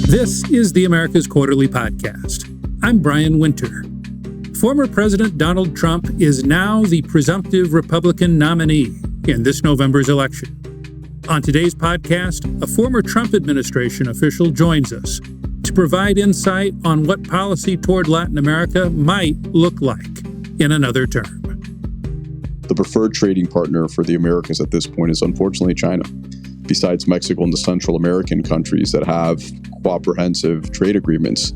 This is the America's Quarterly Podcast. I'm Brian Winter. Former President Donald Trump is now the presumptive Republican nominee in this November's election. On today's podcast, a former Trump administration official joins us to provide insight on what policy toward Latin America might look like in another term. The preferred trading partner for the Americas at this point is unfortunately China. Besides Mexico and the Central American countries that have comprehensive trade agreements,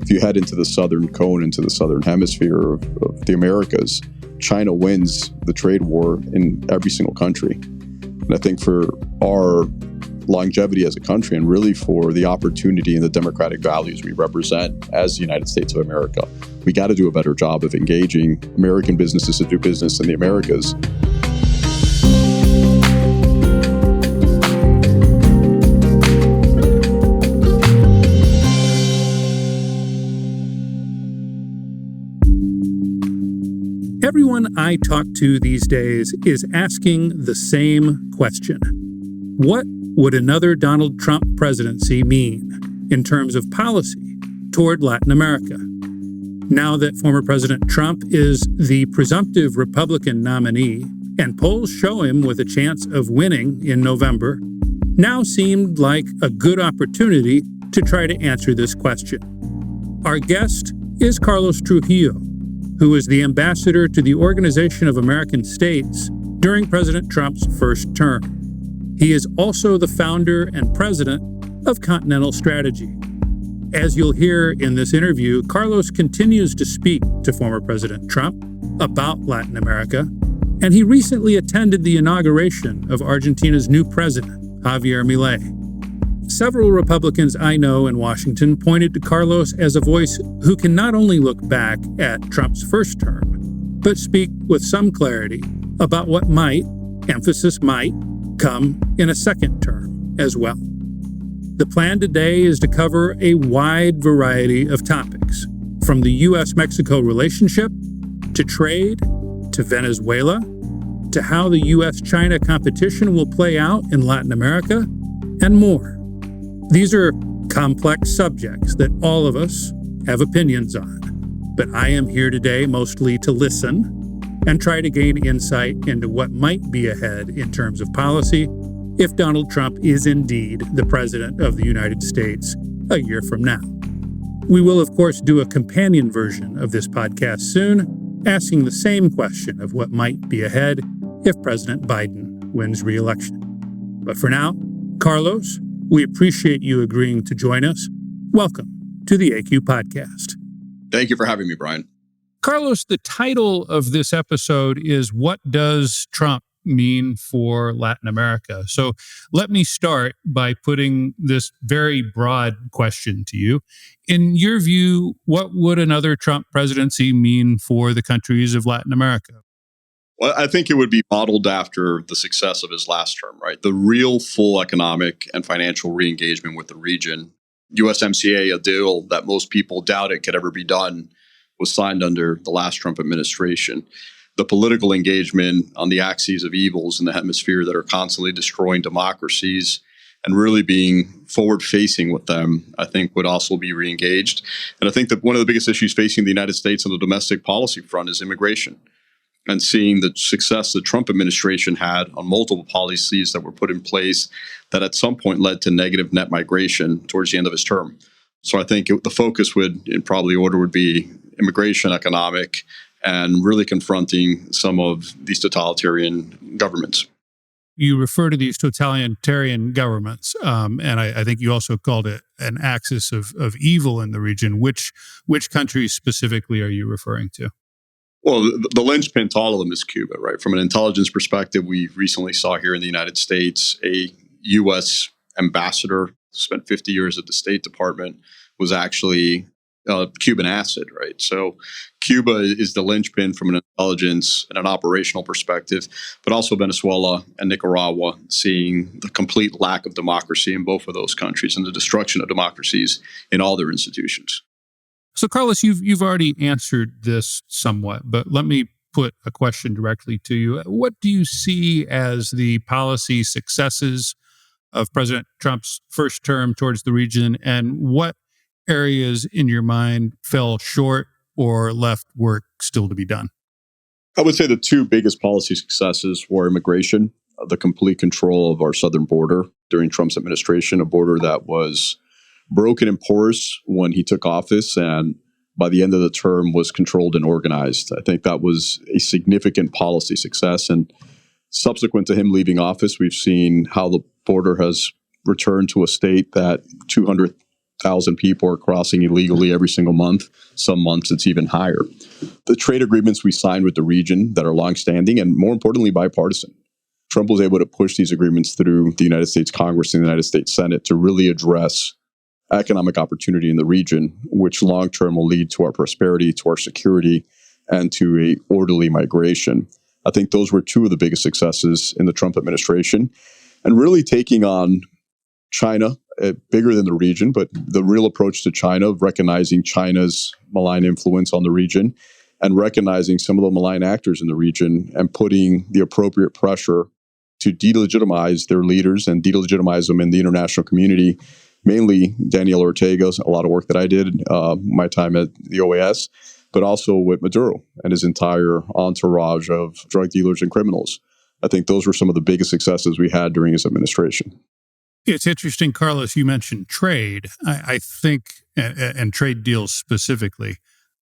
if you head into the southern cone, into the southern hemisphere of the Americas, China wins the trade war in every single country. And I think for our longevity as a country and really for the opportunity and the democratic values we represent as the United States of America, we got to do a better job of engaging American businesses to do business in the Americas. Everyone I talk to these days is asking the same question. What would another Donald Trump presidency mean in terms of policy toward Latin America? Now that former President Trump is the presumptive Republican nominee and polls show him with a chance of winning in November, now seemed like a good opportunity to try to answer this question. Our guest is Carlos Trujillo, who is the ambassador to the Organization of American States during President Trump's first term. He is also the founder and president of Continental Strategy. As you'll hear in this interview, Carlos continues to speak to former President Trump about Latin America, and he recently attended the inauguration of Argentina's new president, Javier Milei. Several Republicans I know in Washington pointed to Carlos as a voice who can not only look back at Trump's first term, but speak with some clarity about what might, emphasis might, come in a second term as well. The plan today is to cover a wide variety of topics, from the U.S.-Mexico relationship, to trade, to Venezuela, to how the U.S.-China competition will play out in Latin America, and more. These are complex subjects that all of us have opinions on, but I am here today mostly to listen and try to gain insight into what might be ahead in terms of policy if Donald Trump is indeed the President of the United States a year from now. We will, of course, do a companion version of this podcast soon, asking the same question of what might be ahead if President Biden wins re-election. But for now, Carlos, we appreciate you agreeing to join us. Welcome to the AQ Podcast. Thank you for having me, Brian. Carlos, the title of this episode is What Does Trump Mean for Latin America? So let me start by putting this very broad question to you. In your view, what would another Trump presidency mean for the countries of Latin America? Well, I think it would be modeled after the success of his last term, right? The real full economic and financial re-engagement with the region. USMCA, a deal that most people doubted could ever be done, was signed under the last Trump administration. The political engagement on the axes of evils in the hemisphere that are constantly destroying democracies and really being forward-facing with them, I think would also be re-engaged. And I think that one of the biggest issues facing the United States on the domestic policy front is immigration. And seeing the success the Trump administration had on multiple policies that were put in place that at some point led to negative net migration towards the end of his term. So I think the focus would, in probably order, would be immigration, economic, and really confronting some of these totalitarian governments. You refer to these totalitarian governments, and I think you also called it an axis of evil in the region. Which countries specifically are you referring to? Well, the linchpin to all of them is Cuba, right? From an intelligence perspective, we recently saw here in the United States a U.S. ambassador, spent 50 years at the State Department, was actually a Cuban asset, right? So Cuba is the linchpin from an intelligence and an operational perspective, but also Venezuela and Nicaragua, seeing the complete lack of democracy in both of those countries and the destruction of democracies in all their institutions. So, Carlos, you've already answered this somewhat, but let me put a question directly to you. What do you see as the policy successes of President Trump's first term towards the region, and what areas in your mind fell short or left work still to be done? I would say the two biggest policy successes were immigration, the complete control of our southern border during Trump's administration, a border that was broken and porous when he took office, and by the end of the term was controlled and organized. I think that was a significant policy success. And subsequent to him leaving office, we've seen how the border has returned to a state that 200,000 people are crossing illegally every single month. Some months it's even higher. The trade agreements we signed with the region that are longstanding and, more importantly, bipartisan. Trump was able to push these agreements through the United States Congress and the United States Senate to really address economic opportunity in the region, which long-term will lead to our prosperity, to our security, and to a orderly migration. I think those were two of the biggest successes in the Trump administration. And really taking on China, bigger than the region, but the real approach to China, recognizing China's malign influence on the region and recognizing some of the malign actors in the region and putting the appropriate pressure to delegitimize their leaders and delegitimize them in the international community. Mainly Daniel Ortega, a lot of work that I did, my time at the OAS, but also with Maduro and his entire entourage of drug dealers and criminals. I think those were some of the biggest successes we had during his administration. It's interesting, Carlos, you mentioned trade. I think, and trade deals specifically.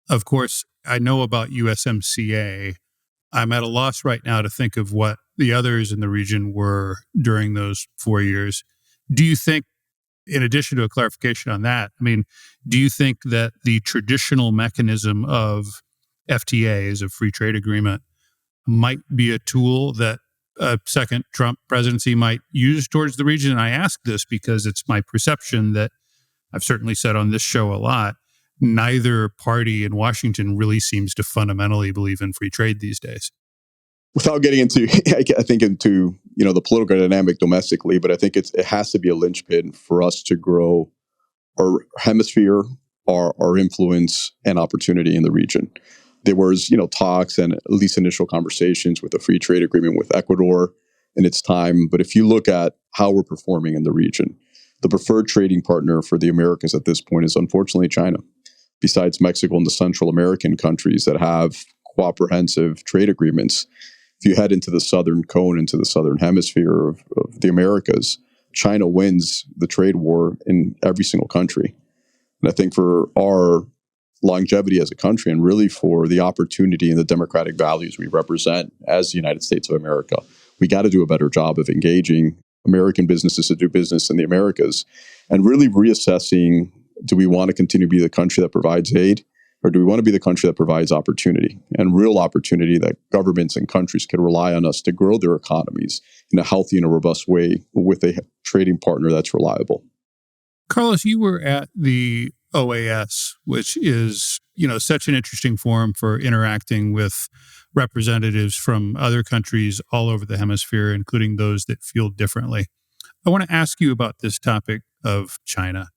Of course, I know about USMCA. I'm at a loss right now to think of what the others in the region were during those 4 years. Do you think, in addition to a clarification on that, do you think that the traditional mechanism of FTA, as a free trade agreement, might be a tool that a second Trump presidency might use towards the region? And I ask this because it's my perception that I've certainly said on this show a lot, neither party in Washington really seems to fundamentally believe in free trade these days. Without getting into, I think into the political dynamic domestically, but I think it has to be a linchpin for us to grow our hemisphere, our influence and opportunity in the region. There was talks and at least initial conversations with a free trade agreement with Ecuador in its time. But if you look at how we're performing in the region, the preferred trading partner for the Americas at this point is unfortunately China. Besides Mexico and the Central American countries that have comprehensive trade agreements, if you head into the southern cone, into the southern hemisphere of the Americas, China wins the trade war in every single country. And I think for our longevity as a country and really for the opportunity and the democratic values we represent as the United States of America, we got to do a better job of engaging American businesses to do business in the Americas and really reassessing, do we want to continue to be the country that provides aid? Or do we want to be the country that provides opportunity and real opportunity that governments and countries can rely on us to grow their economies in a healthy and a robust way with a trading partner that's reliable? Carlos, you were at the OAS, which is, such an interesting forum for interacting with representatives from other countries all over the hemisphere, including those that feel differently. I want to ask you about this topic of China.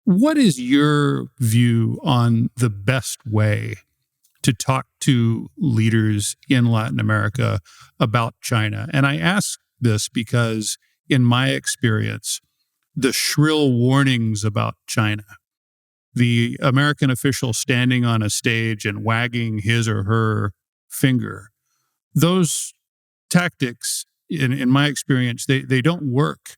What is your view on the best way to talk to leaders in Latin America about China? And I ask this because, in my experience, the shrill warnings about China, the American official standing on a stage and wagging his or her finger, those tactics, in my experience, they don't work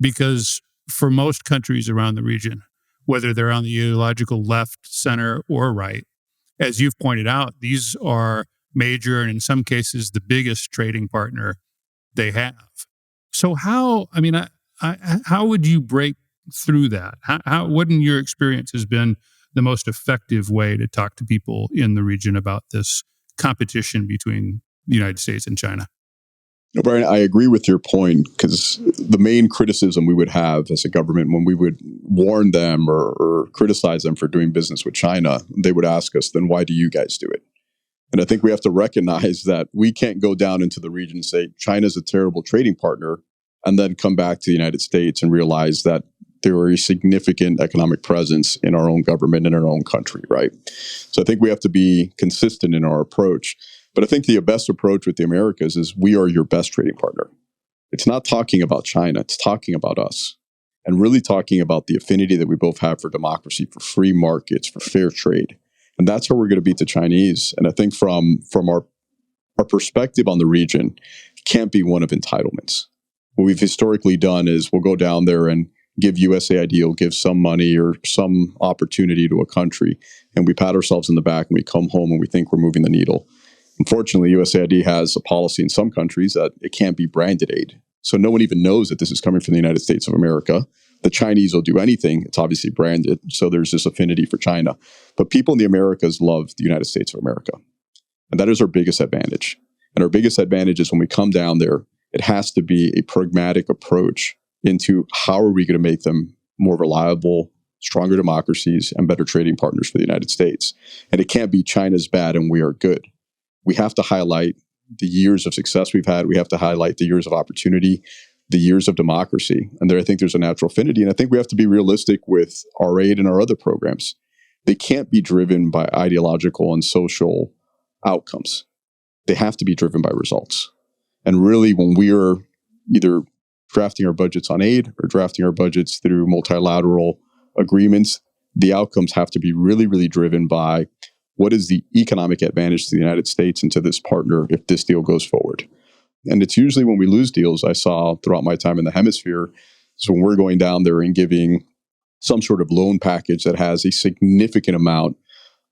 because for most countries around the region, whether they're on the ideological left, center, or right, as you've pointed out, these are major and in some cases the biggest trading partner they have. So how would you break through that? What in your experience has been the most effective way to talk to people in the region about this competition between the United States and China? No, Brian, I agree with your point because the main criticism we would have as a government when we would warn them or criticize them for doing business with China, they would ask us, then why do you guys do it? And I think we have to recognize that we can't go down into the region and say China's a terrible trading partner and then come back to the United States and realize that there are a significant economic presence in our own government, in our own country, right? So I think we have to be consistent in our approach. But I think the best approach with the Americas is we are your best trading partner. It's not talking about China. It's talking about us and really talking about the affinity that we both have for democracy, for free markets, for fair trade. And that's how we're going to beat the Chinese. And I think from our perspective on the region can't be one of entitlements. What we've historically done is we'll go down there and give USAID, will give some money or some opportunity to a country, and we pat ourselves in the back and we come home and we think we're moving the needle. Unfortunately, USAID has a policy in some countries that it can't be branded aid. So no one even knows that this is coming from the United States of America. The Chinese will do anything. It's obviously branded. So there's this affinity for China. But people in the Americas love the United States of America. And that is our biggest advantage. And our biggest advantage is when we come down there, it has to be a pragmatic approach into how are we going to make them more reliable, stronger democracies, and better trading partners for the United States. And it can't be China's bad and we are good. We have to highlight the years of success we've had. We have to highlight the years of opportunity, the years of democracy. And there, I think there's a natural affinity. And I think we have to be realistic with our aid and our other programs. They can't be driven by ideological and social outcomes. They have to be driven by results. And really, when we're either drafting our budgets on aid or drafting our budgets through multilateral agreements, the outcomes have to be really, really driven by what is the economic advantage to the United States and to this partner if this deal goes forward. And it's usually when we lose deals, I saw throughout my time in the hemisphere, so when we're going down there and giving some sort of loan package that has a significant amount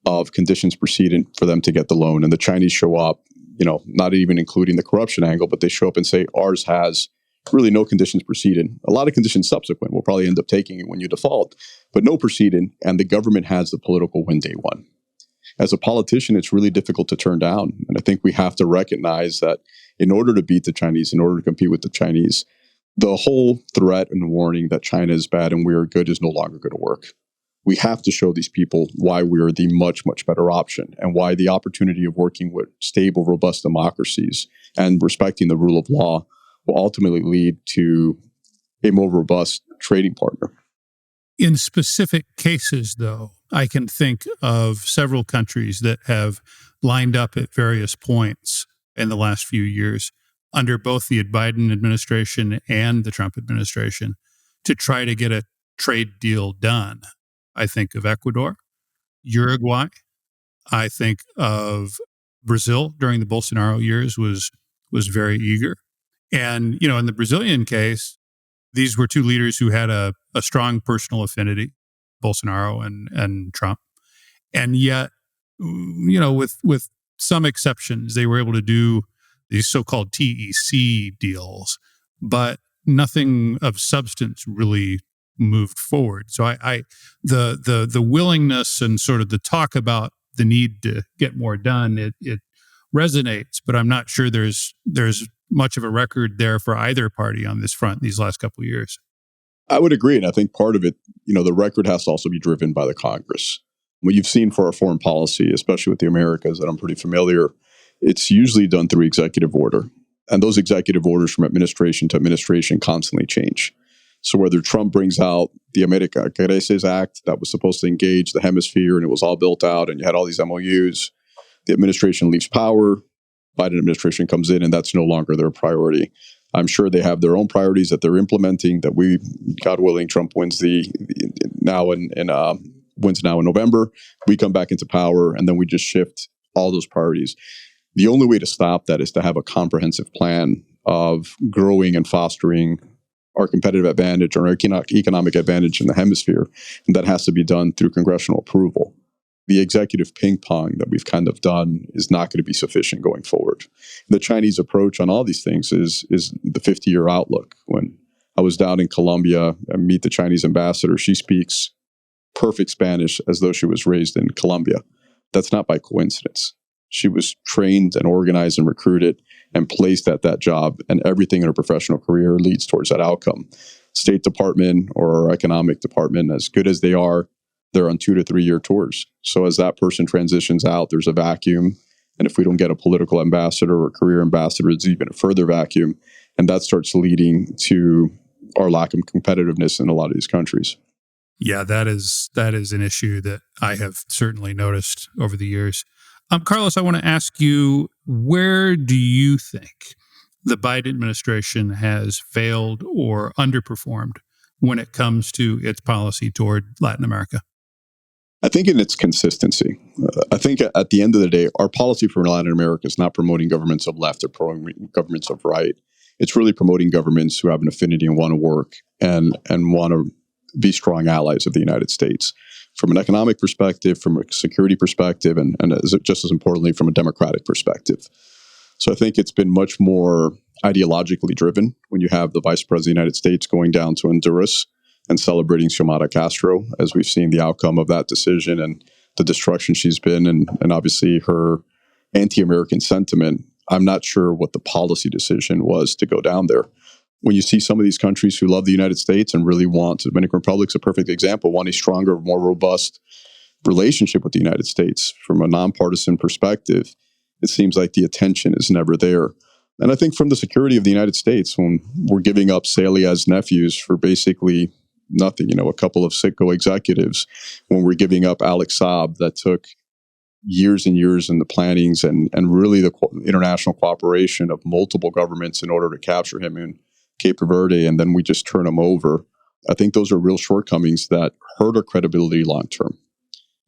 of conditions precedent for them to get the loan. And the Chinese show up, not even including the corruption angle, but they show up and say, ours has really no conditions precedent. A lot of conditions subsequent. We'll probably end up taking it when you default, but no precedent. And the government has the political win day one. As a politician, it's really difficult to turn down. And I think we have to recognize that in order to beat the Chinese, in order to compete with the Chinese, the whole threat and warning that China is bad and we are good is no longer going to work. We have to show these people why we are the much, much better option and why the opportunity of working with stable, robust democracies and respecting the rule of law will ultimately lead to a more robust trading partner. In specific cases, though, I can think of several countries that have lined up at various points in the last few years under both the Biden administration and the Trump administration to try to get a trade deal done. I think of Ecuador, Uruguay. I think of Brazil during the Bolsonaro years was very eager. And, in the Brazilian case, these were two leaders who had a strong personal affinity, Bolsonaro and Trump. And yet, with some exceptions, they were able to do these so-called TEC deals, but nothing of substance really moved forward. So the willingness and sort of the talk about the need to get more done, it resonates, but I'm not sure there's much of a record there for either party on this front these last couple of years. I would agree. And I think part of it, the record has to also be driven by the Congress. What you've seen for our foreign policy, especially with the Americas, that I'm pretty familiar, it's usually done through executive order. And those executive orders from administration to administration constantly change. So whether Trump brings out the America Creces Act that was supposed to engage the hemisphere and it was all built out and you had all these MOUs, the administration leaves power, Biden administration comes in and that's no longer their priority. I'm sure they have their own priorities that they're implementing that we, God willing, Trump wins wins now in November. We come back into power and then we just shift all those priorities. The only way to stop that is to have a comprehensive plan of growing and fostering our competitive advantage or our economic advantage in the hemisphere. And that has to be done through congressional approval. The executive ping pong that we've kind of done is not going to be sufficient going forward. The Chinese approach on all these things is the 50-year outlook. When I was down in Colombia and meet the Chinese ambassador, she speaks perfect Spanish as though she was raised in Colombia. That's not by coincidence. She was trained and organized and recruited and placed at that job, and everything in her professional career leads towards that outcome. State Department or our economic department, as good as they are, they're on 2 to 3 year tours. So as that person transitions out, there's a vacuum. And if we don't get a political ambassador or career ambassador, it's even a further vacuum. And that starts leading to our lack of competitiveness in a lot of these countries. Yeah, that is an issue that I have certainly noticed over the years. Carlos, I want to ask you, where do you think the Biden administration has failed or underperformed when it comes to its policy toward Latin America? I think in its consistency. I think at the end of the day, our policy for Latin America is not promoting governments of left or promoting governments of right. It's really promoting governments who have an affinity and want to work and want to be strong allies of the United States from an economic perspective, from a security perspective, and just as importantly, from a democratic perspective. So I think it's been much more ideologically driven when you have the Vice President of the United States going down to Honduras and celebrating Xiomara Castro, as we've seen the outcome of that decision and the destruction she's been, and obviously her anti-American sentiment. I'm not sure what the policy decision was to go down there. When you see some of these countries who love the United States and really want, the Dominican Republic's a perfect example, want a stronger, more robust relationship with the United States from a nonpartisan perspective, it seems like the attention is never there. And I think from the security of the United States, when we're giving up Celia's nephews for basically nothing, a couple of Citgo executives, when we're giving up Alex Saab that took years and years in the plannings and really the international cooperation of multiple governments in order to capture him in Cape Verde, and then we just turn him over. I think those are real shortcomings that hurt our credibility long term.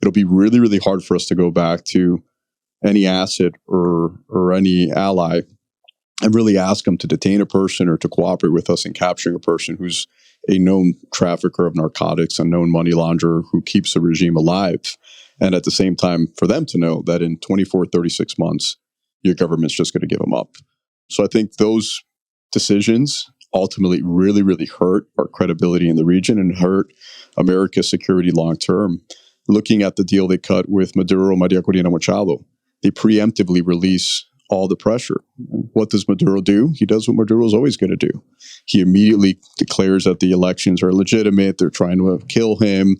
It'll be really, really hard for us to go back to any asset or any ally and really ask them to detain a person or to cooperate with us in capturing a person who's a known trafficker of narcotics, a known money launderer who keeps the regime alive. And at the same time, for them to know that in 24, 36 months, your government's just going to give them up. So I think those decisions ultimately really, really hurt our credibility in the region and hurt America's security long term. Looking at the deal they cut with Maduro, Maria Corina Machado, they preemptively release all the pressure. What does Maduro do? He does what Maduro is always going to do. He immediately declares that the elections are legitimate. They're trying to kill him.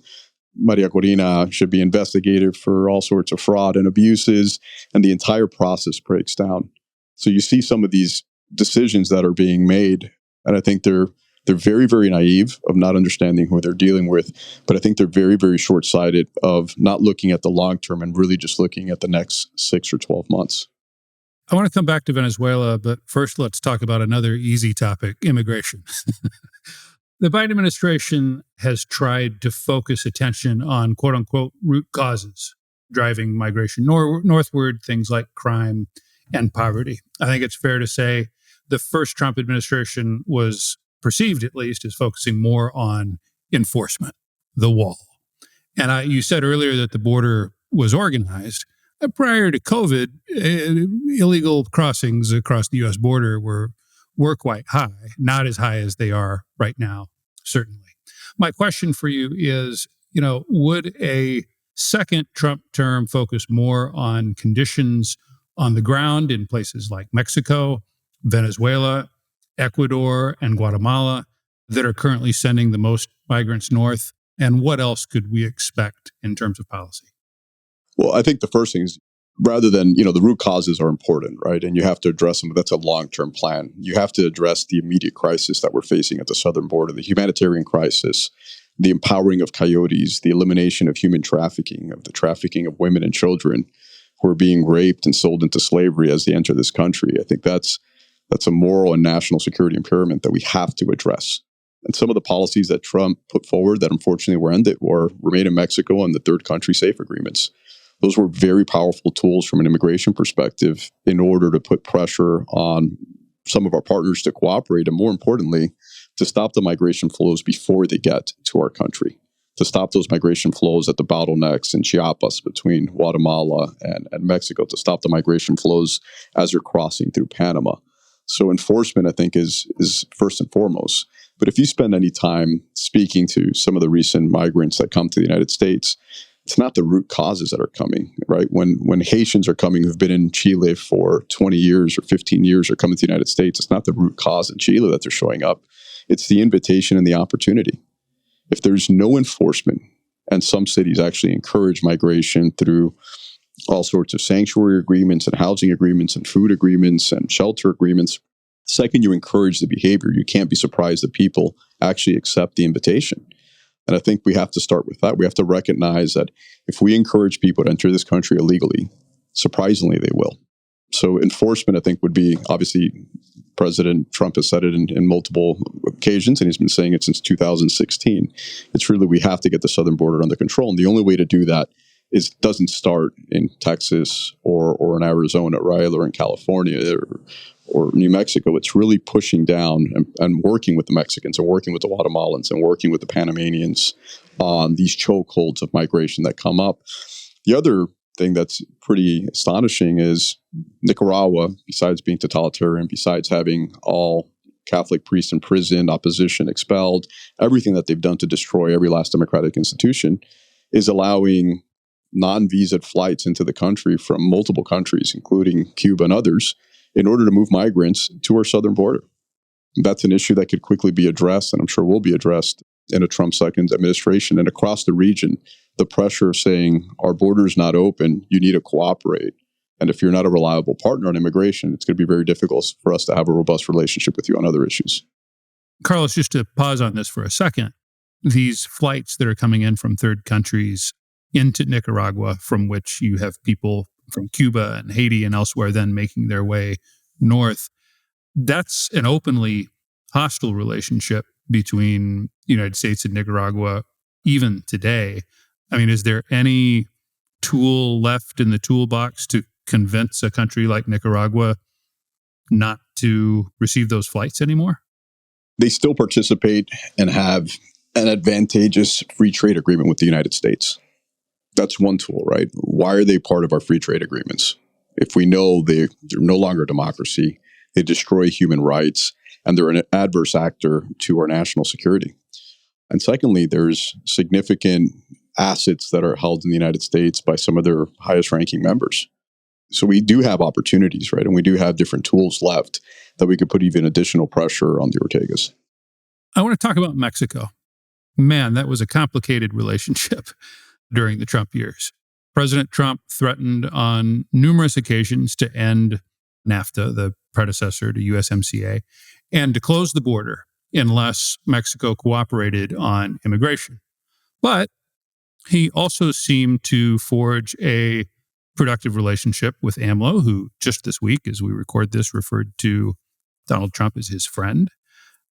Maria Corina should be investigated for all sorts of fraud and abuses, and the entire process breaks down. So you see some of these decisions that are being made, and I think they're very, very naive of not understanding who they're dealing with, but I think they're very, very short-sighted of not looking at the long term and really just looking at the next 6 or 12 months. I want to come back to Venezuela, but first let's talk about another easy topic, immigration. The Biden administration has tried to focus attention on quote-unquote root causes driving migration northward, things like crime and poverty. I think it's fair to say the first Trump administration was perceived, at least, as focusing more on enforcement, the wall. And you said earlier that the border was organized. Prior to COVID, illegal crossings across the U.S. border were quite high, not as high as they are right now, certainly. My question for you is, would a second Trump term focus more on conditions on the ground in places like Mexico, Venezuela, Ecuador, and Guatemala that are currently sending the most migrants north? And what else could we expect in terms of policy? Well, I think the first thing is, rather than, the root causes are important, right? And you have to address them. That's a long-term plan. You have to address the immediate crisis that we're facing at the southern border, the humanitarian crisis, the empowering of coyotes, the elimination of human trafficking, of the trafficking of women and children who are being raped and sold into slavery as they enter this country. I think that's a moral and national security impairment that we have to address. And some of the policies that Trump put forward that unfortunately were ended were Remain in Mexico and the third country safe agreements. Those were very powerful tools from an immigration perspective in order to put pressure on some of our partners to cooperate, and more importantly, to stop the migration flows before they get to our country, to stop those migration flows at the bottlenecks in Chiapas between Guatemala and Mexico, to stop the migration flows as they're crossing through Panama. So enforcement, I think, is first and foremost. But if you spend any time speaking to some of the recent migrants that come to the United States, it's not the root causes that are coming, right? When Haitians are coming who've been in Chile for 20 years or 15 years or coming to the United States, it's not the root cause in Chile that they're showing up. It's the invitation and the opportunity. If there's no enforcement, and some cities actually encourage migration through all sorts of sanctuary agreements and housing agreements and food agreements and shelter agreements, the second you encourage the behavior, you can't be surprised that people actually accept the invitation. And I think we have to start with that. We have to recognize that if we encourage people to enter this country illegally, surprisingly, they will. So enforcement, I think, would be obviously President Trump has said it in multiple occasions, and he's been saying it since 2016. It's really we have to get the southern border under control. And the only way to do that is doesn't start in Texas or in Arizona, right, or in California or New Mexico. It's really pushing down and working with the Mexicans and working with the Guatemalans and working with the Panamanians on these chokeholds of migration that come up. The other thing that's pretty astonishing is Nicaragua, besides being totalitarian, besides having all Catholic priests in prison, opposition expelled, everything that they've done to destroy every last democratic institution, is allowing non-visaed flights into the country from multiple countries, including Cuba and others, in order to move migrants to our southern border. That's an issue that could quickly be addressed, and I'm sure will be addressed in a Trump second administration. And across the region, the pressure of saying our border is not open, you need to cooperate. And if you're not a reliable partner on immigration, it's going to be very difficult for us to have a robust relationship with you on other issues. Carlos, just to pause on this for a second, these flights that are coming in from third countries into Nicaragua, from which you have people from Cuba and Haiti and elsewhere then making their way north, that's an openly hostile relationship between the United States and Nicaragua even today. I mean, is there any tool left in the toolbox to convince a country like Nicaragua not to receive those flights anymore? They still participate and have an advantageous free trade agreement with the United States. That's one tool, right? Why are they part of our free trade agreements? If we know they're no longer a democracy, they destroy human rights, and they're an adverse actor to our national security. And secondly, there's significant assets that are held in the United States by some of their highest ranking members. So we do have opportunities, right? And we do have different tools left that we could put even additional pressure on the Ortegas. I want to talk about Mexico. Man, that was a complicated relationship during the Trump years. President Trump threatened on numerous occasions to end NAFTA, the predecessor to USMCA, and to close the border unless Mexico cooperated on immigration. But he also seemed to forge a productive relationship with AMLO, who just this week, as we record this, referred to Donald Trump as his friend.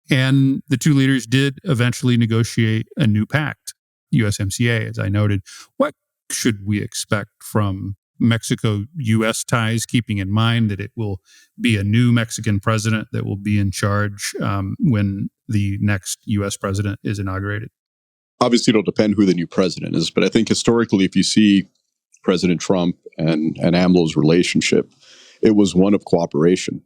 And the two leaders did eventually negotiate a new pact, USMCA, as I noted. What should we expect from Mexico-U.S. ties, keeping in mind that it will be a new Mexican president that will be in charge when the next U.S. president is inaugurated? Obviously, it'll depend who the new president is, but I think historically, if you see President Trump and AMLO's relationship, it was one of cooperation.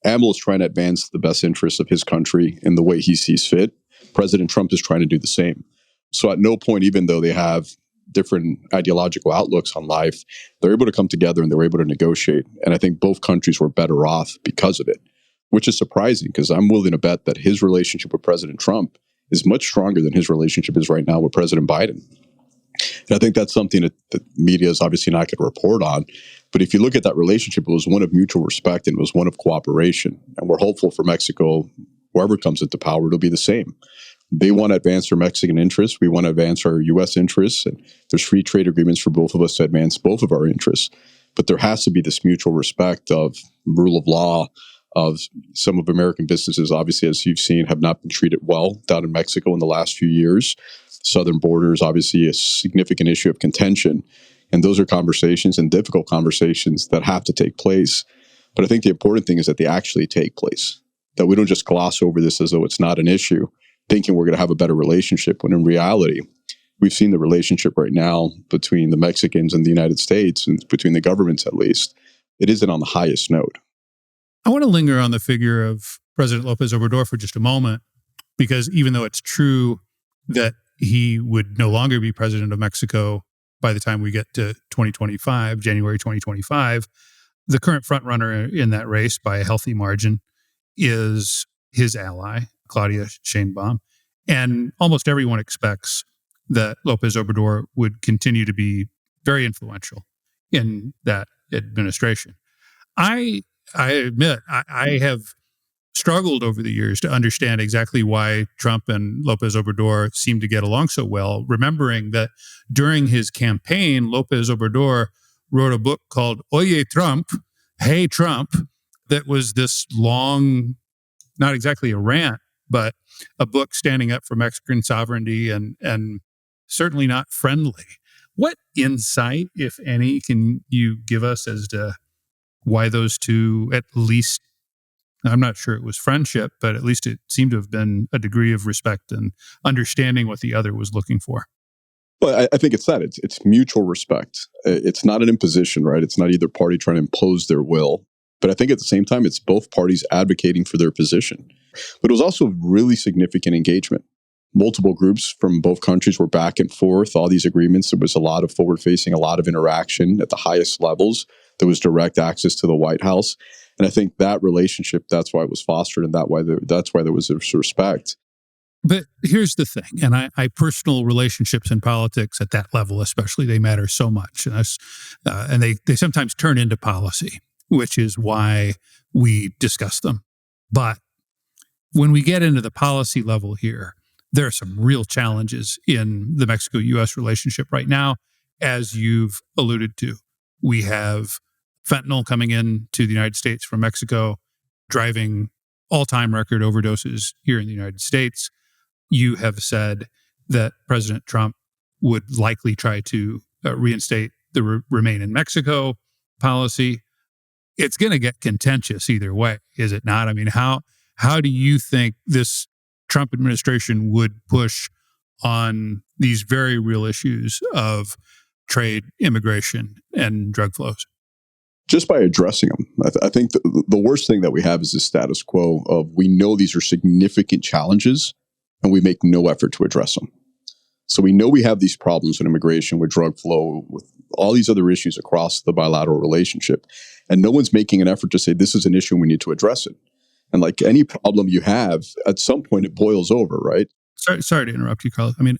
AMLO is trying to advance the best interests of his country in the way he sees fit. President Trump is trying to do the same. So at no point, even though they have different ideological outlooks on life, they're able to come together and they're able to negotiate. And I think both countries were better off because of it, which is surprising because I'm willing to bet that his relationship with President Trump is much stronger than his relationship is right now with President Biden. And I think that's something that the media is obviously not going to report on. But if you look at that relationship, it was one of mutual respect and it was one of cooperation. And we're hopeful for Mexico, whoever comes into power, it'll be the same. They want to advance their Mexican interests. We want to advance our U.S. interests. And there's free trade agreements for both of us to advance both of our interests. But there has to be this mutual respect of rule of law, of some of American businesses, obviously, as you've seen, have not been treated well down in Mexico in the last few years. Southern border is obviously a significant issue of contention. And those are conversations and difficult conversations that have to take place. But I think the important thing is that they actually take place, that we don't just gloss over this as though it's not an issue, thinking we're going to have a better relationship, when in reality, we've seen the relationship right now between the Mexicans and the United States, and between the governments at least, it isn't on the highest note. I want to linger on the figure of President López Obrador for just a moment, because even though it's true that he would no longer be president of Mexico by the time we get to 2025, January 2025, the current frontrunner in that race by a healthy margin is his ally, Claudia Sheinbaum. And almost everyone expects that López Obrador would continue to be very influential in that administration. I admit, I have struggled over the years to understand exactly why Trump and López Obrador seem to get along so well, remembering that during his campaign, López Obrador wrote a book called Oye Trump, Hey Trump, that was this long, not exactly a rant, but a book standing up for Mexican sovereignty and certainly not friendly. What insight, if any, can you give us as to why those two, at least, I'm not sure it was friendship, but at least it seemed to have been a degree of respect and understanding what the other was looking for? Well, I think it's that. It's mutual respect. It's not an imposition, right? It's not either party trying to impose their will. But I think at the same time, it's both parties advocating for their position. But it was also really significant engagement. Multiple groups from both countries were back and forth, all these agreements. There was a lot of forward facing, a lot of interaction at the highest levels. There was direct access to the White House. And I think that relationship, that's why it was fostered, and that's why there was this respect. But here's the thing, and I personal relationships in politics at that level, especially, they matter so much, and they sometimes turn into policy, which is why we discuss them. But when we get into the policy level here, there are some real challenges in the Mexico-U.S. relationship right now, as you've alluded to. We have fentanyl coming in to the United States from Mexico, driving all-time record overdoses here in the United States. You have said that President Trump would likely try to reinstate the Remain in Mexico policy. It's going to get contentious either way, is it not? I mean, how do you think this Trump administration would push on these very real issues of trade, immigration, and drug flows? Just by addressing them. I think the worst thing that we have is the status quo of, we know these are significant challenges and we make no effort to address them. So we know we have these problems with immigration, with drug flow, with all these other issues across the bilateral relationship. And no one's making an effort to say, this is an issue and we need to address it. And like any problem you have, at some point it boils over, right? Sorry to interrupt you, Carlos. I mean,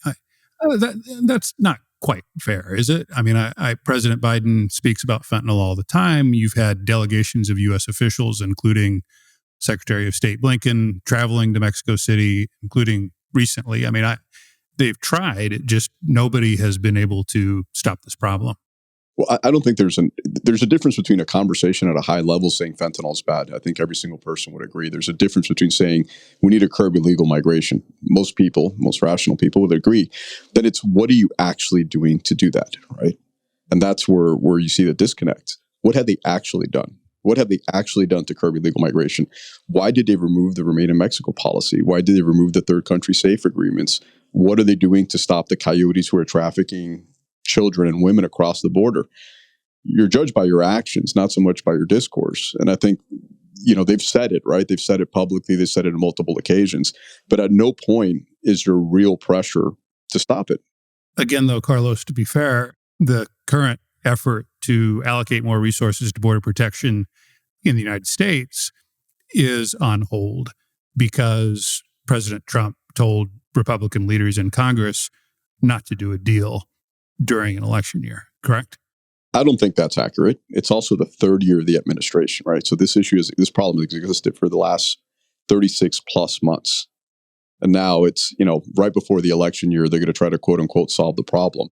that's not quite fair, is it? I mean, President Biden speaks about fentanyl all the time. You've had delegations of U.S. officials, including Secretary of State Blinken, traveling to Mexico City, including recently. I mean, they've tried. It just, nobody has been able to stop this problem. Well, I don't think there's a difference between a conversation at a high level saying fentanyl is bad. I think every single person would agree. There's a difference between saying we need to curb illegal migration. Most people, most rational people would agree. Then it's, what are you actually doing to do that, right? And that's where you see the disconnect. What have they actually done? What have they actually done to curb illegal migration? Why did they remove the Remain in Mexico policy? Why did they remove the third country safe agreements? What are they doing to stop the coyotes who are trafficking children and women across the border? You're judged by your actions, not so much by your discourse. And I think, they've said it, right? They've said it publicly. They've said it on multiple occasions. But at no point is there real pressure to stop it. Again, though, Carlos, to be fair, the current effort to allocate more resources to border protection in the United States is on hold because President Trump told Republican leaders in Congress not to do a deal during an election year, correct? I don't think that's accurate. It's also the third year of the administration, right? So this problem has existed for the last 36 plus months. And now it's, right before the election year, they're going to try to quote unquote solve the problem.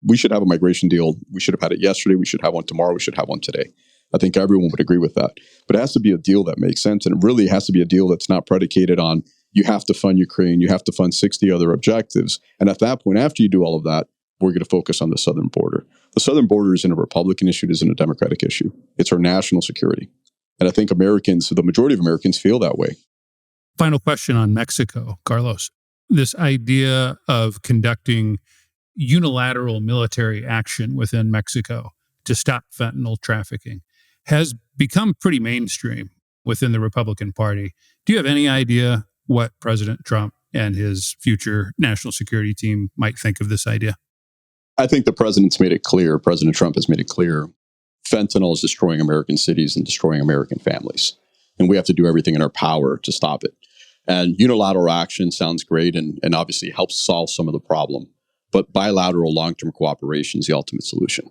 We should have a migration deal. We should have had it yesterday. We should have one tomorrow. We should have one today. I think everyone would agree with that. But it has to be a deal that makes sense. And it really has to be a deal that's not predicated on, you have to fund Ukraine, you have to fund 60 other objectives. And at that point, after you do all of that, we're going to focus on the southern border. The southern border isn't a Republican issue. It isn't a Democratic issue. It's our national security. And I think the majority of Americans feel that way. Final question on Mexico, Carlos. This idea of conducting unilateral military action within Mexico to stop fentanyl trafficking has become pretty mainstream within the Republican Party. Do you have any idea what President Trump and his future national security team might think of this idea? I think the president's made it clear, President Trump has made it clear, fentanyl is destroying American cities and destroying American families. And we have to do everything in our power to stop it. And unilateral action sounds great and obviously helps solve some of the problem. But bilateral long-term cooperation is the ultimate solution.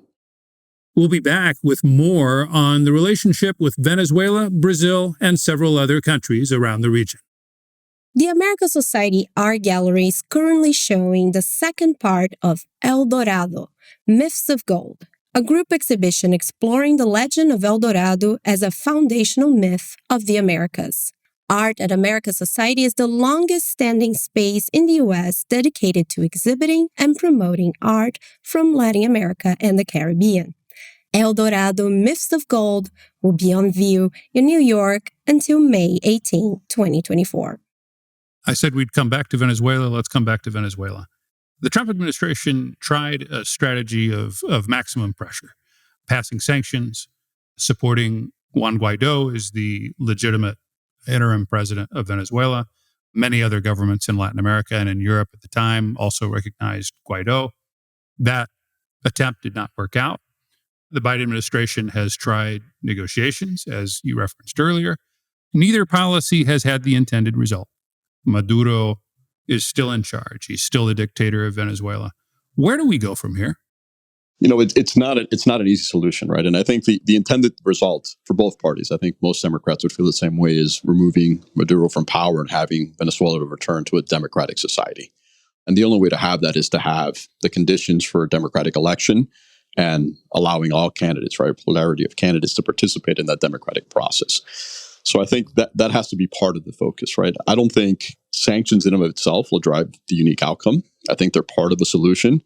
We'll be back with more on the relationship with Venezuela, Brazil, and several other countries around the region. The American Society Art Gallery is currently showing the second part of El Dorado, Myths of Gold, a group exhibition exploring the legend of El Dorado as a foundational myth of the Americas. Art at America Society is the longest-standing space in the U.S. dedicated to exhibiting and promoting art from Latin America and the Caribbean. El Dorado Myths of Gold will be on view in New York until May 18, 2024. I said we'd come back to Venezuela. Let's come back to Venezuela. The Trump administration tried a strategy of maximum pressure, passing sanctions, supporting Juan Guaido as the legitimate interim president of Venezuela. Many other governments in Latin America and in Europe at the time also recognized Guaido. That attempt did not work out. The Biden administration has tried negotiations, as you referenced earlier. Neither policy has had the intended result. Maduro is still in charge. He's still the dictator of Venezuela. Where do we go from here? It's not an easy solution, right? And I think the intended result for both parties, I think most Democrats would feel the same way, is removing Maduro from power and having Venezuela return to a democratic society. And the only way to have that is to have the conditions for a democratic election and allowing all candidates, right, plurality of candidates to participate in that democratic process. So I think that has to be part of the focus, right? I don't think sanctions in and of itself will drive the unique outcome. I think they're part of the solution,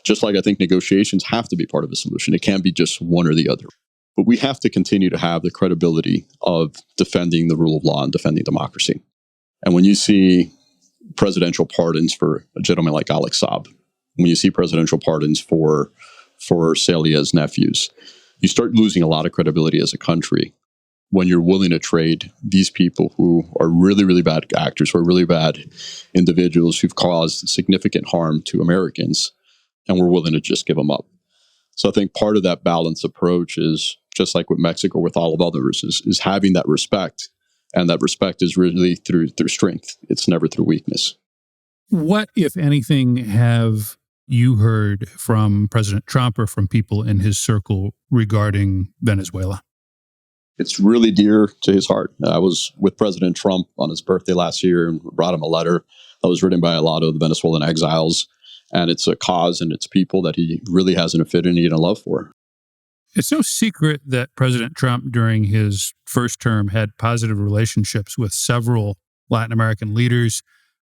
just like I think negotiations have to be part of the solution. It can't be just one or the other. But we have to continue to have the credibility of defending the rule of law and defending democracy. And when you see presidential pardons for a gentleman like Alex Saab, when you see presidential pardons for Celia's nephews, you start losing a lot of credibility as a country when you're willing to trade these people who are really, really bad actors, who are really bad individuals who've caused significant harm to Americans, and we're willing to just give them up. So I think part of that balanced approach is, just like with Mexico, with all of others, is having that respect. And that respect is really through strength. It's never through weakness. What, if anything, have you heard from President Trump or from people in his circle regarding Venezuela? It's really dear to his heart. I was with President Trump on his birthday last year and brought him a letter that was written by a lot of the Venezuelan exiles. And it's a cause and it's people that he really has an affinity and a love for. It's no secret that President Trump, during his first term, had positive relationships with several Latin American leaders,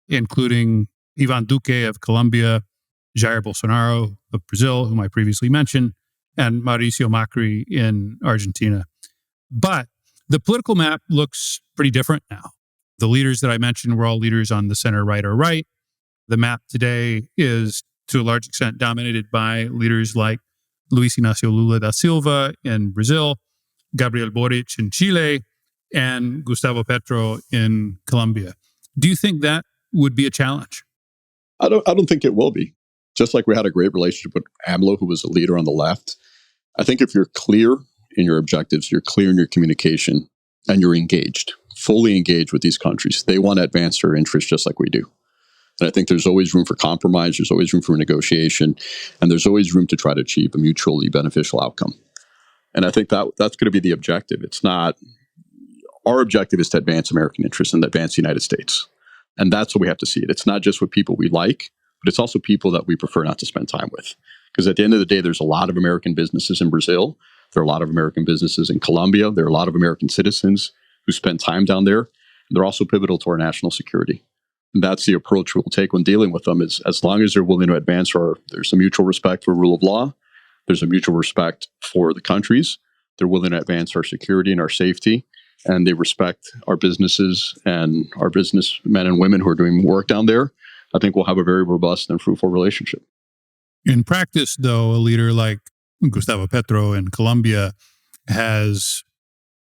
including Ivan Duque of Colombia, Jair Bolsonaro of Brazil, whom I previously mentioned, and Mauricio Macri in Argentina. But the political map looks pretty different now. The leaders that I mentioned were all leaders on the center-right or right. The map today is, to a large extent, dominated by leaders like Luis Inácio Lula da Silva in Brazil, Gabriel Boric in Chile, and Gustavo Petro in Colombia. Do you think that would be a challenge? I don't think it will be. Just like we had a great relationship with AMLO, who was a leader on the left. I think if you're clear in your objectives, you're clear in your communication, and you're engaged, fully engaged with these countries, they want to advance their interests just like we do. And I think there's always room for compromise, there's always room for negotiation, and there's always room to try to achieve a mutually beneficial outcome. And I think that's going to be the objective. It's not, our objective is to advance American interests and advance the United States. And that's what we have to see it. It's not just with people we like, but it's also people that we prefer not to spend time with. Because at the end of the day, there's a lot of American businesses in Brazil. There are a lot of American businesses in Colombia. There are a lot of American citizens who spend time down there. They're also pivotal to our national security. And that's the approach we'll take when dealing with them, is as long as they're willing to advance there's a mutual respect for rule of law, there's a mutual respect for the countries, they're willing to advance our security and our safety, and they respect our businesses and our businessmen and women who are doing work down there, I think we'll have a very robust and fruitful relationship. In practice, though, a leader like Gustavo Petro in Colombia has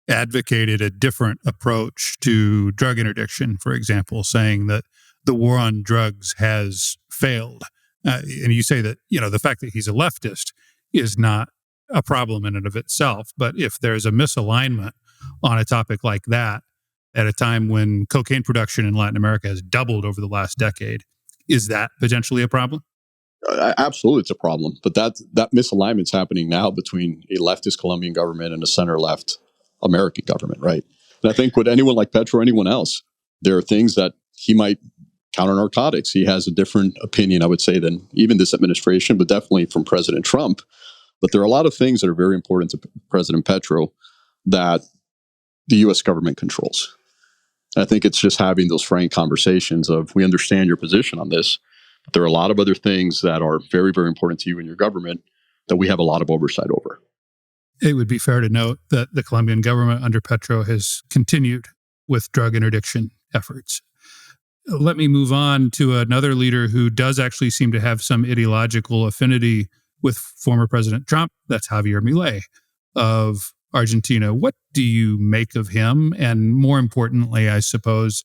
advocated a different approach to drug interdiction, for example, saying that the war on drugs has failed. And you say that, the fact that he's a leftist is not a problem in and of itself. But if there's a misalignment on a topic like that at a time when cocaine production in Latin America has doubled over the last decade, is that potentially a problem? Absolutely, it's a problem. But that misalignment's happening now between a leftist Colombian government and a center-left American government, right? And I think with anyone like Petro or anyone else, there are things that he might counter narcotics. He has a different opinion, I would say, than even this administration, but definitely from President Trump But there are a lot of things that are very important to President Petro that the U.S. government controls. And I think it's just having those frank conversations of, we understand your position on this, but there are a lot of other things that are very, very important to you and your government that we have a lot of oversight over. It would be fair to note that the Colombian government under Petro has continued with drug interdiction efforts. Let me move on to another leader who does actually seem to have some ideological affinity with former President Trump. That's Javier Milei of Argentina. What do you make of him? And more importantly, I suppose,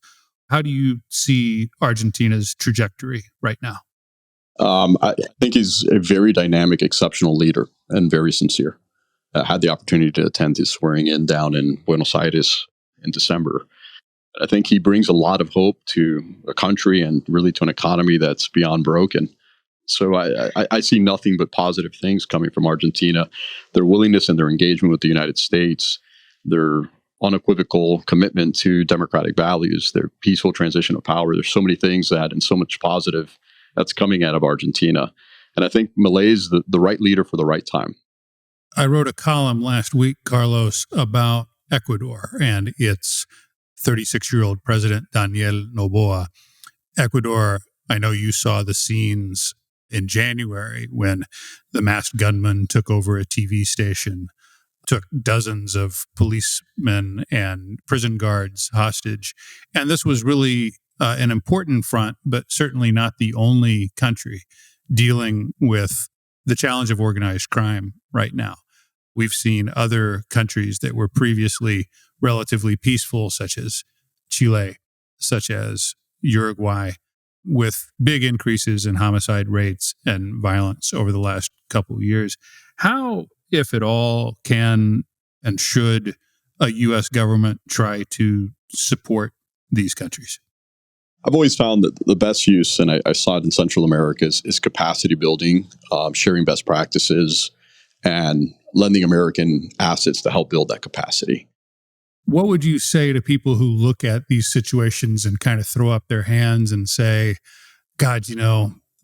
how do you see Argentina's trajectory right now? I think he's a very dynamic, exceptional leader and very sincere. I had the opportunity to attend his swearing in down in Buenos Aires in December. I think he brings a lot of hope to a country and really to an economy that's beyond broken. So I see nothing but positive things coming from Argentina. Their willingness and their engagement with the United States, their unequivocal commitment to democratic values, their peaceful transition of power. There's so many things and so much positive that's coming out of Argentina. And I think Milei is the right leader for the right time. I wrote a column last week, Carlos, about Ecuador and its 36-year-old president, Daniel Noboa. Ecuador, I know you saw the scenes in January when the masked gunman took over a TV station, took dozens of policemen and prison guards hostage. And this was really an important front, but certainly not the only country dealing with the challenge of organized crime right now. We've seen other countries that were previously relatively peaceful, such as Chile, such as Uruguay, with big increases in homicide rates and violence over the last couple of years. How, if at all, can and should a U.S. government try to support these countries? I've always found that the best use, and I saw it in Central America, is capacity building, sharing best practices, and lending American assets to help build that capacity. What would you say to people who look at these situations and kind of throw up their hands and say, God,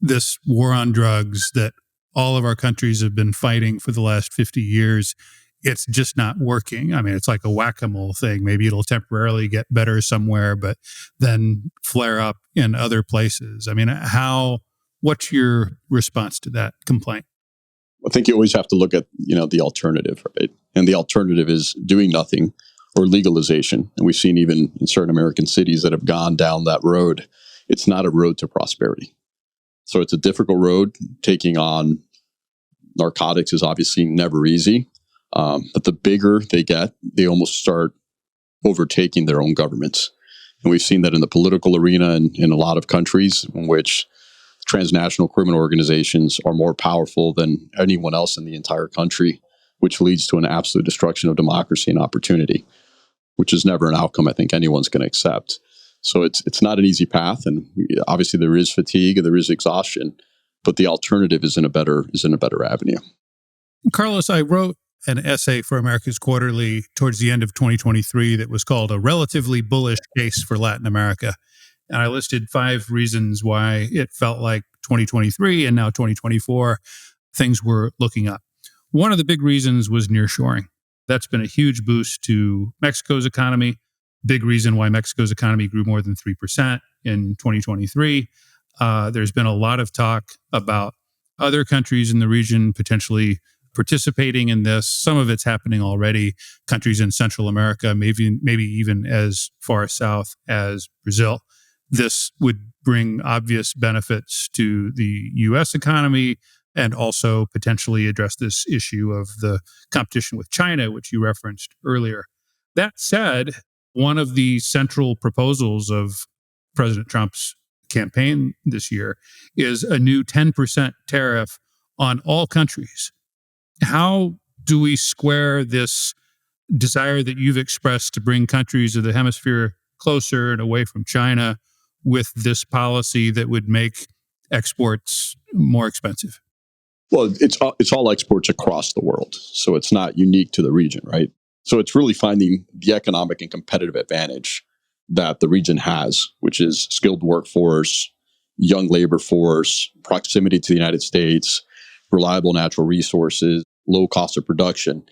this war on drugs that all of our countries have been fighting for the last 50 years, it's just not working. I mean, it's like a whack-a-mole thing. Maybe it'll temporarily get better somewhere, but then flare up in other places. I mean, what's your response to that complaint? I think you always have to look at, the alternative, right? And the alternative is doing nothing or legalization. And we've seen even in certain American cities that have gone down that road. It's not a road to prosperity. So it's a difficult road. Taking on narcotics is obviously never easy. But the bigger they get, they almost start overtaking their own governments. And we've seen that in the political arena and in a lot of countries in which transnational criminal organizations are more powerful than anyone else in the entire country, which leads to an absolute destruction of democracy and opportunity, which is never an outcome I think anyone's going to accept. So it's not an easy path, and obviously there is fatigue and there is exhaustion, but the alternative is in a better avenue. Carlos, I wrote an essay for America's Quarterly towards the end of 2023 that was called A Relatively Bullish Case for Latin America. And I listed 5 reasons why it felt like 2023 and now 2024, things were looking up. One of the big reasons was nearshoring. That's been a huge boost to Mexico's economy. Big reason why Mexico's economy grew more than 3% in 2023. There's been a lot of talk about other countries in the region potentially participating in this. Some of it's happening already. Countries in Central America, maybe even as far south as Brazil. This would bring obvious benefits to the U.S. economy and also potentially address this issue of the competition with China, which you referenced earlier. That said, one of the central proposals of President Trump's campaign this year is a new 10% tariff on all countries. How do we square this desire that you've expressed to bring countries of the hemisphere closer and away from China with this policy that would make exports more expensive? Well, it's all exports across the world, so it's not unique to the region, right? So it's really finding the economic and competitive advantage that the region has, which is skilled workforce, young labor force, proximity to the United States, reliable natural resources, low cost of production,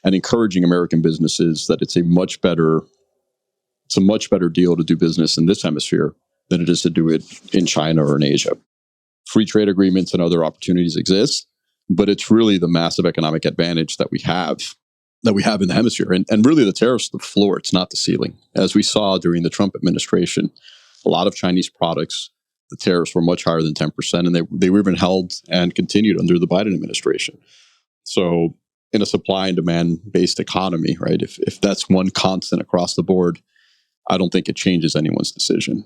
and encouraging American businesses that it's a much better deal to do business in this hemisphere than it is to do it in China or in Asia. Free trade agreements and other opportunities exist, but it's really the massive economic advantage that we have in the hemisphere. And really the tariffs are the floor, it's not the ceiling. As we saw during the Trump administration, a lot of Chinese products, the tariffs were much higher than 10%, and they were even held and continued under the Biden administration. So in a supply and demand based economy, right, if that's one constant across the board, I don't think it changes anyone's decision.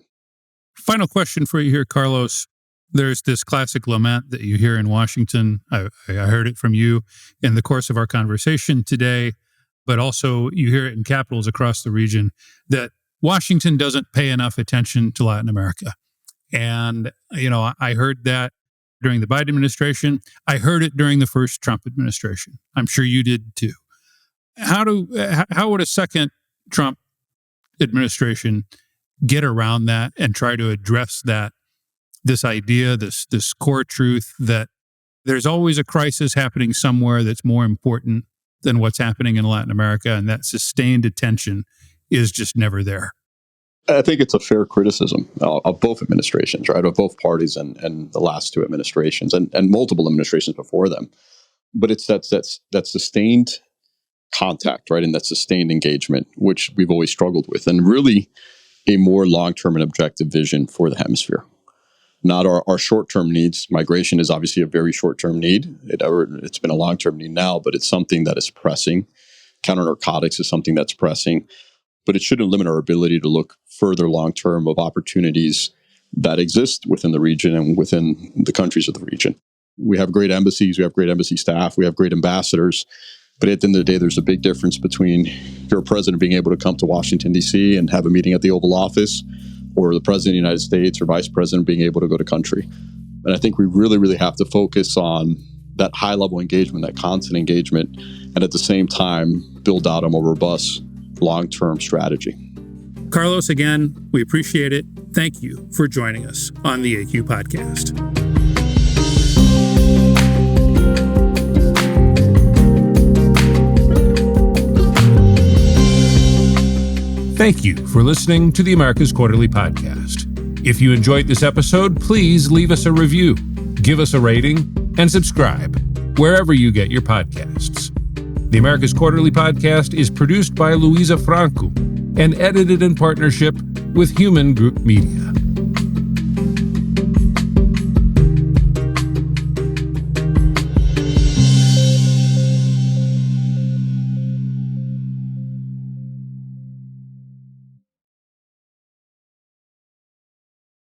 Final question for you here, Carlos. There's this classic lament that you hear in Washington. I heard it from you in the course of our conversation today, but also you hear it in capitals across the region, that Washington doesn't pay enough attention to Latin America. And, I heard that during the Biden administration. I heard it during the first Trump administration. I'm sure you did too. How would a second Trump administration get around that and try to address this idea, this core truth that there's always a crisis happening somewhere that's more important than what's happening in Latin America, and that sustained attention is just never there? I think it's a fair criticism of both administrations, right, of both parties and the last two administrations and multiple administrations before them. But it's that sustained contact, right, and that sustained engagement, which we've always struggled with, and really a more long-term and objective vision for the hemisphere. Not our short-term needs. Migration is obviously a very short-term need. It's been a long-term need now, but it's something that is pressing. Counter-narcotics is something that's pressing. But it shouldn't limit our ability to look further long-term of opportunities that exist within the region and within the countries of the region. We have great embassies. We have great embassy staff. We have great ambassadors. But at the end of the day, there's a big difference between your president being able to come to Washington, D.C. and have a meeting at the Oval Office, or the president of the United States or vice president being able to go to country. And I think we really, really have to focus on that high-level engagement, that constant engagement, and at the same time, build out a more robust long-term strategy. Carlos, again, we appreciate it. Thank you for joining us on the AQ Podcast. Thank you for listening to the America's Quarterly Podcast. If you enjoyed this episode, please leave us a review, give us a rating, and subscribe wherever you get your podcasts. The America's Quarterly Podcast is produced by Luisa Franco and edited in partnership with Human Group Media.